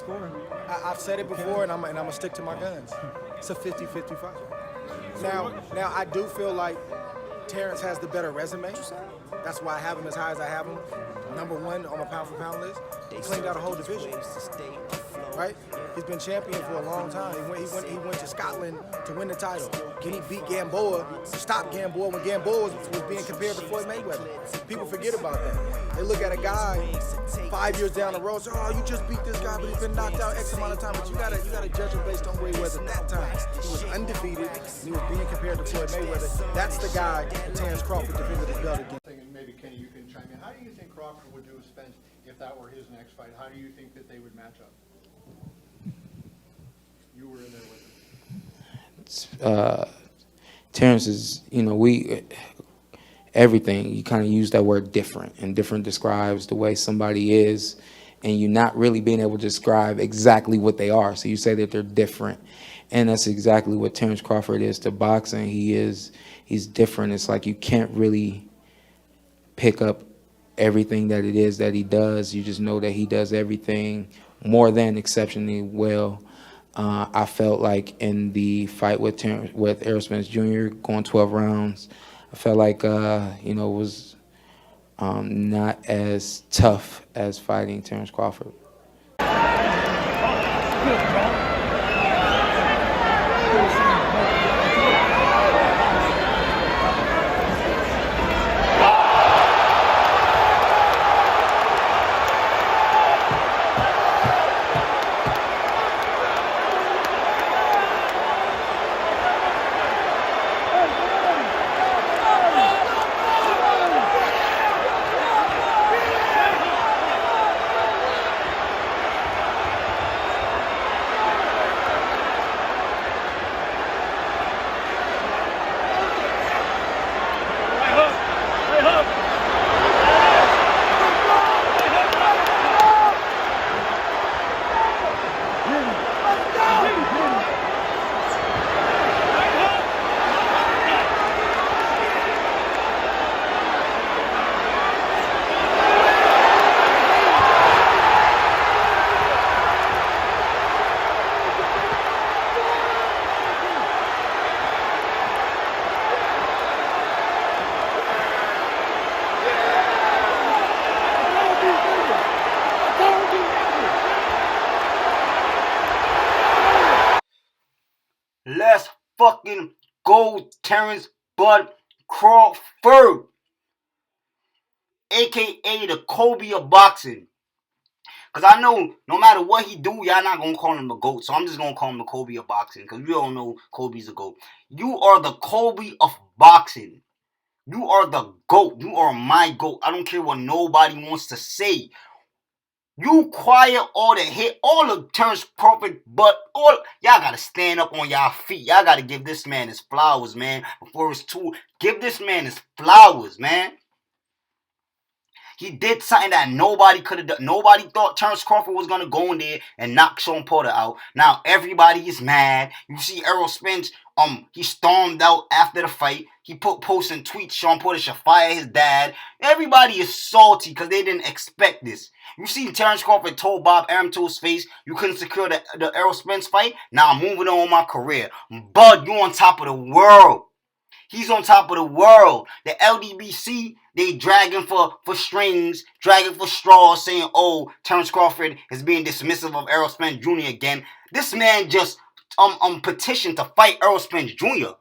score. I've said it before, and I'm gonna stick to my guns. It's a 50-50 fight. Now I do feel like Terence has the better resume. That's why I have him as high as I have him. Number one on my pound-for-pound list. He cleaned out a whole division, right? He's been champion for a long time. He went to Scotland to win the title. Can he beat Gamboa? Stop Gamboa when Gamboa was being compared to Floyd Mayweather. People forget about that. They look at a guy 5 years down the road, say, "Oh, you just beat this guy, but he's been knocked out X amount of time." But you gotta judge him based on where he was at that time. He was undefeated, and he was being compared to Floyd Mayweather. That's the guy that Terence Crawford defended his belt against. And maybe Kenny, you can chime in. How do you think Crawford would do with Spence if that were his next fight? How do you think that they would match up? You were in there with him. Terence is, everything, you kind of use that word different, and different describes the way somebody is, and you're not really being able to describe exactly what they are. So you say that they're different, and that's exactly what Terence Crawford is to boxing. He's different. It's like you can't really pick up everything that it is that he does. You just know that he does everything more than exceptionally well. I felt like in the fight with Errol Spence Jr. going 12 rounds, I felt like it was not as tough as fighting Terence Crawford. Let's fucking go, Terence Bud Crawford, a.k.a. the Kobe of boxing. Because I know no matter what he do, y'all not going to call him the GOAT. So I'm just going to call him the Kobe of boxing. Because we all know Kobe's the GOAT. You are the Kobe of boxing. You are the GOAT. You are my GOAT. I don't care what nobody wants to say. You quiet all the hit, all the Terence Crawford, but all y'all gotta stand up on y'all feet. Y'all gotta give this man his flowers, man. Before it's too, give this man his flowers, man. He did something that nobody could have done. Nobody thought Terence Crawford was gonna go in there and knock Sean Porter out. Now everybody is mad. You see Errol Spence, he stormed out after the fight. He posting tweets, Sean Porter should fire his dad. Everybody is salty because they didn't expect this. You see Terence Crawford told Bob Arum to his face, you couldn't secure the Errol Spence fight. Now I'm moving on with my career. Bud, you on top of the world. He's on top of the world. The LDBC, they dragging for strings, dragging for straws, saying, oh, Terence Crawford is being dismissive of Errol Spence Jr. again. This man just petitioned to fight Errol Spence Jr.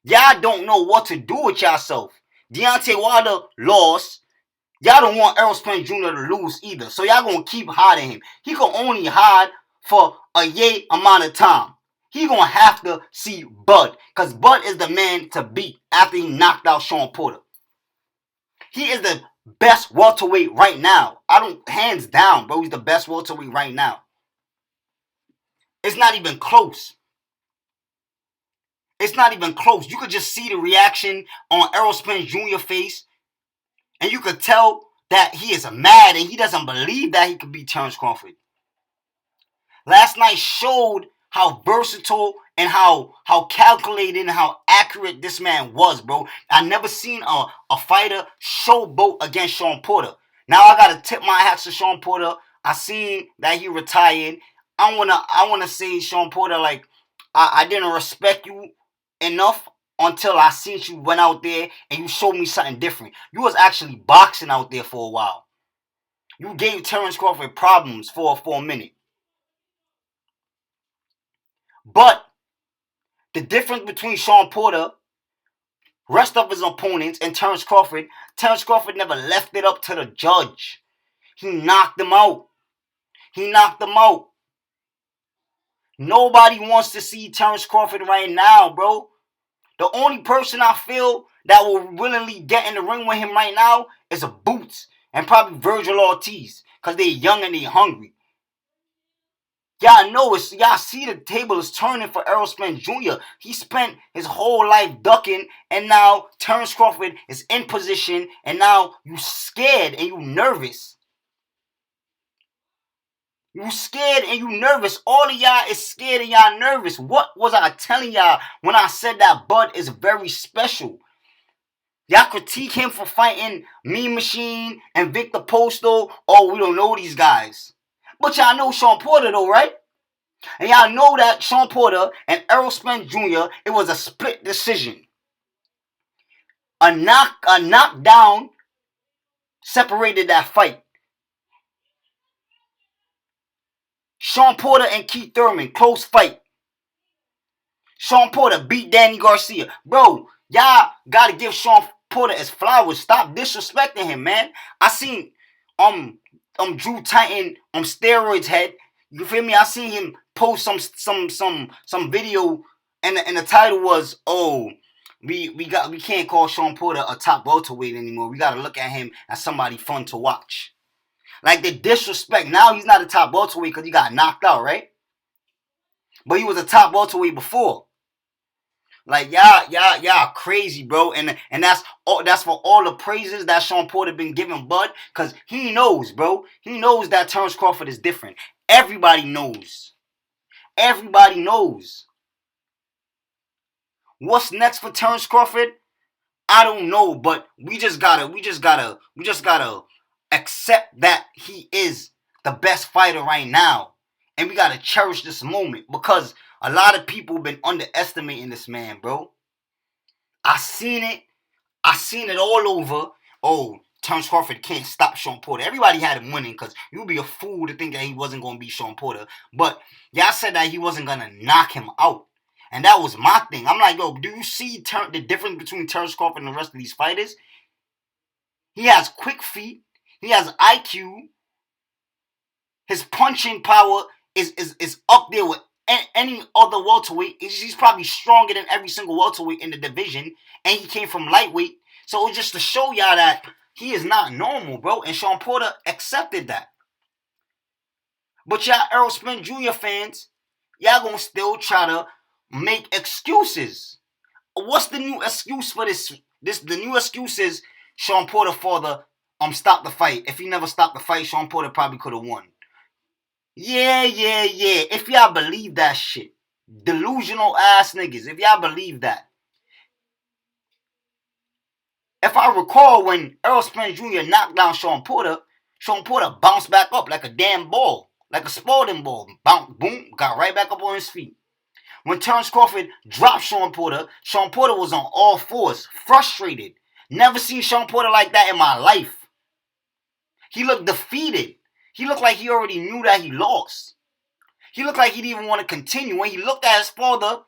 Y'all don't know what to do with yourself. Deontay Wilder lost. Y'all don't want Errol Spence Jr. to lose either. So y'all gonna keep hiding him. He can only hide for a yay amount of time. He gonna have to see Bud. Because Bud is the man to beat after he knocked out Sean Porter. He is the best welterweight right now. Hands down, bro. He's the best welterweight right now. It's not even close. It's not even close. You could just see the reaction on Errol Spence Jr. face. And you could tell that he is mad and he doesn't believe that he could beat Terence Crawford. Last night showed how versatile and how calculated and how accurate this man was, bro. I never seen a fighter showboat against Sean Porter. Now I got to tip my hats to Sean Porter. I seen that he retired. I wanna say, Sean Porter, like, I didn't respect you enough until I seen you went out there and you showed me something different. You was actually boxing out there for a while. You gave Terence Crawford problems for a minute. But the difference between Sean Porter, rest of his opponents, and Terence Crawford never left it up to the judge. He knocked them out. He knocked them out. Nobody wants to see Terence Crawford right now, bro. The only person I feel that will willingly get in the ring with him right now is a Boots and probably Virgil Ortiz, because they're young and they're hungry. Y'all know y'all see the table is turning for Errol Spence Jr. He spent his whole life ducking, and now Terence Crawford is in position, and now you scared and you nervous. You scared and you nervous. All of y'all is scared and y'all nervous. What was I telling y'all when I said that Bud is very special? Y'all critique him for fighting Mean Machine and Victor Posto. Oh, we don't know these guys. But y'all know Sean Porter though, right? And y'all know that Sean Porter and Errol Spence Jr., it was a split decision. A knockdown separated that fight. Sean Porter and Keith Thurman, close fight. Sean Porter beat Danny Garcia. Bro, y'all gotta give Sean Porter his flowers. Stop disrespecting him, man. I seen Drew Titan on steroids head. You feel me? I seen him post some video, and the title was, oh, we can't call Sean Porter a top welterweight anymore. We gotta look at him as somebody fun to watch. Like, the disrespect. Now he's not a top welterweight because he got knocked out, right? But he was a top welterweight before. Like, y'all crazy, bro. And that's for all the praises that Sean Porter been giving Bud, because he knows, bro. He knows that Terence Crawford is different. Everybody knows. Everybody knows. What's next for Terence Crawford? I don't know, but we just gotta accept that he is the best fighter right now. And we gotta cherish this moment, because a lot of people been underestimating this man, bro. I seen it all over. Oh, Terence Crawford can't stop Sean Porter. Everybody had him winning, because you'd be a fool to think that he wasn't going to beat Sean Porter. But y'all said that he wasn't going to knock him out. And that was my thing. I'm like, yo, do you see the difference between Terence Crawford and the rest of these fighters? He has quick feet. He has IQ. His punching power is up there with any other welterweight. He's probably stronger than every single welterweight in the division. And he came from lightweight. So it's just to show y'all that he is not normal, bro. And Sean Porter accepted that. But y'all Errol Spence Jr. fans, y'all gonna still try to make excuses. What's the new excuse for this? The new excuse is Sean Porter for the stop the fight. If he never stopped the fight, Sean Porter probably could have won. Yeah. If y'all believe that shit. Delusional ass niggas. If y'all believe that. If I recall, when Errol Spence Jr. knocked down Sean Porter bounced back up like a damn ball. Like a sporting ball. Bounce, boom, got right back up on his feet. When Terence Crawford dropped Sean Porter was on all fours, frustrated. Never seen Sean Porter like that in my life. He looked defeated. He looked like he already knew that he lost. He looked like he didn't even want to continue. When he looked at his father,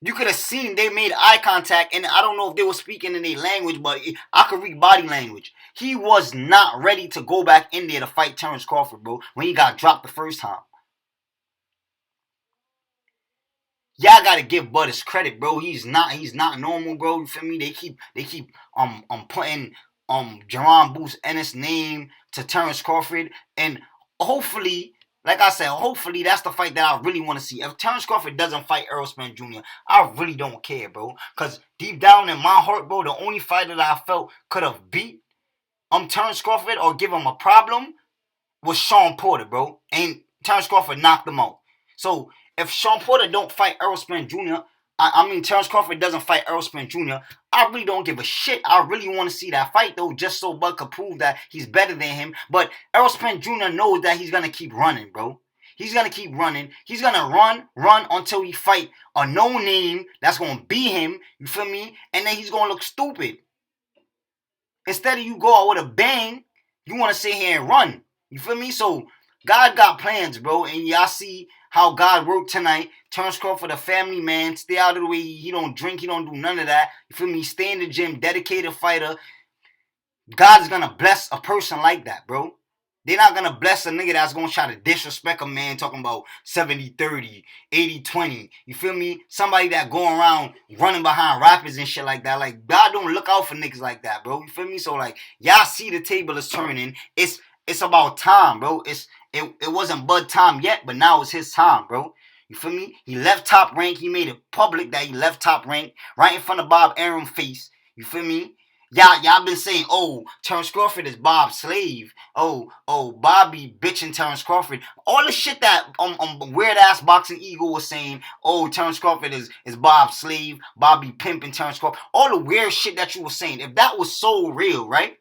you could have seen they made eye contact, and I don't know if they were speaking in their language, but I could read body language. He was not ready to go back in there to fight Terence Crawford, bro, when he got dropped the first time. Y'all gotta give Bud his credit, bro. He's not normal, bro. You feel me? They keep putting Jerron Booth's Ennis name to Terence Crawford, and hopefully, like I said, hopefully that's the fight that I really want to see. If Terence Crawford doesn't fight Errol Spence Jr., I really don't care, bro. Because deep down in my heart, bro, the only fighter that I felt could have beat Terence Crawford or give him a problem was Sean Porter, bro. And Terence Crawford knocked him out. So if Sean Porter don't fight Errol Spence Jr., I mean, Terence Crawford doesn't fight Errol Spence Jr., I really don't give a shit. I really want to see that fight, though, just so Bud could prove that he's better than him. But Errol Spence Jr. knows that he's going to keep running, bro. He's going to keep running. He's going to run until he fight a no-name that's going to beat him, you feel me? And then he's going to look stupid. Instead of you go out with a bang, you want to sit here and run. You feel me? So, God got plans, bro. And y'all see how God worked tonight. Terence Crawford, a family man. Stay out of the way. He don't drink. He don't do none of that. You feel me? Stay in the gym. Dedicated fighter. God's going to bless a person like that, bro. They're not going to bless a nigga that's going to try to disrespect a man talking about 70-30, 80-20. You feel me? Somebody that going around running behind rappers and shit like that. Like, God don't look out for niggas like that, bro. You feel me? So, like, y'all see the table is turning. It's about time, bro. It wasn't Bud time yet, but now it's his time, bro. You feel me? He left Top Rank. He made it public that he left Top Rank right in front of Bob Arum's face. You feel me? Y'all been saying, oh, Terence Crawford is Bob's slave. Oh, Bobby bitching Terence Crawford. All the shit that weird ass Boxing Eagle was saying, oh, Terence Crawford is Bob's slave. Bobby pimping Terence Crawford. All the weird shit that you were saying. If that was so real, right?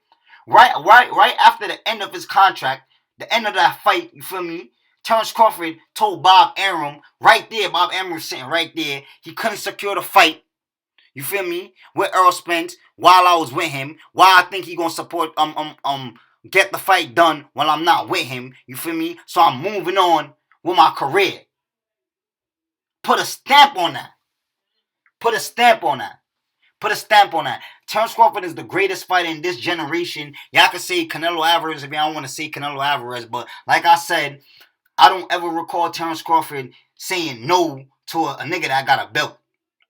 Right after the end of his contract, the end of that fight, you feel me? Terence Crawford told Bob Arum right there. Bob Arum was sitting right there. He couldn't secure the fight. You feel me? With Errol Spence, while I was with him, why I think he gonna support get the fight done while I'm not with him. You feel me? So I'm moving on with my career. Put a stamp on that. Put a stamp on that. Put a stamp on that. Terence Crawford is the greatest fighter in this generation. Y'all can say Canelo Alvarez if y'all don't want to say Canelo Alvarez, but like I said, I don't ever recall Terence Crawford saying no to a nigga that got a belt.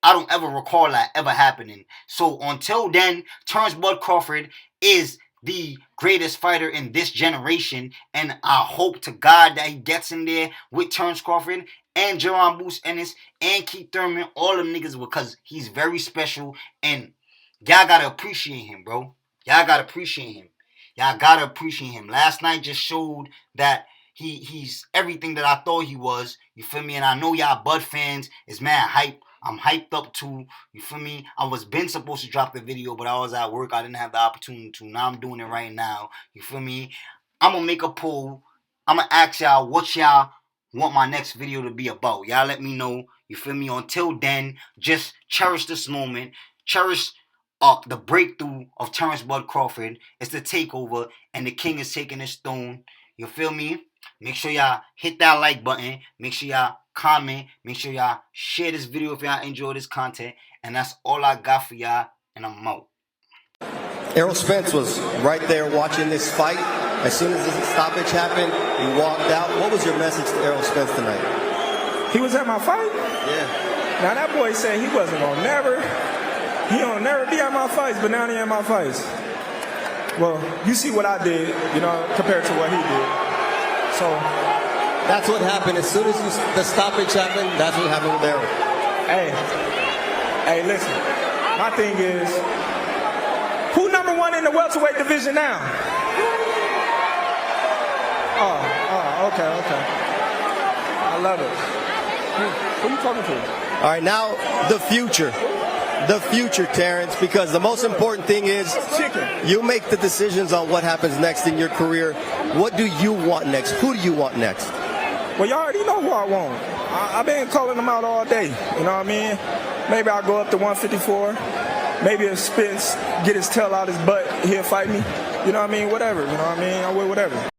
I don't ever recall that ever happening. So until then, Terence Bud Crawford is the greatest fighter in this generation. And I hope to God that he gets in there with Terence Crawford and Jerron Boots Ennis and Keith Thurman, all them niggas, because he's very special. And y'all gotta appreciate him, bro. Y'all gotta appreciate him. Y'all gotta appreciate him. Last night just showed that he's everything that I thought he was. You feel me? And I know y'all Bud fans is mad hype. I'm hyped up too. You feel me? I was been supposed to drop the video, but I was at work. I didn't have the opportunity to. Now I'm doing it right now. You feel me? I'm going to make a poll. I'm going to ask y'all what y'all want my next video to be about. Y'all let me know. You feel me? Until then, just cherish this moment. Cherish the breakthrough of Terence Bud Crawford. It's the takeover, and the king is taking his throne. You feel me? Make sure y'all hit that like button. Make sure y'all comment. Make sure y'all share this video if y'all enjoy this content. And that's all I got for y'all. And I'm out. Errol Spence was right there watching this fight. As soon as the stoppage happened, he walked out. What was your message to Errol Spence tonight? He was at my fight? Yeah. Now that boy said he wasn't gonna never be at my fights, but now he at my fights. Well, you see what I did, you know, compared to what he did. So that's what happened. As soon as the stoppage happened, that's what happened with Errol. Hey, listen. My thing is, who number one in the welterweight division now? Okay. I love it. Who are you talking to? All right, now the future. The future, Terence, because the most important thing is you make the decisions on what happens next in your career. What do you want next? Who do you want next? Well, y'all already know who I want. I've been calling them out all day. You know what I mean? Maybe I'll go up to 154. Maybe if Spence get his tail out his butt, he'll fight me. You know what I mean? Whatever. You know what I mean? I'm with whatever.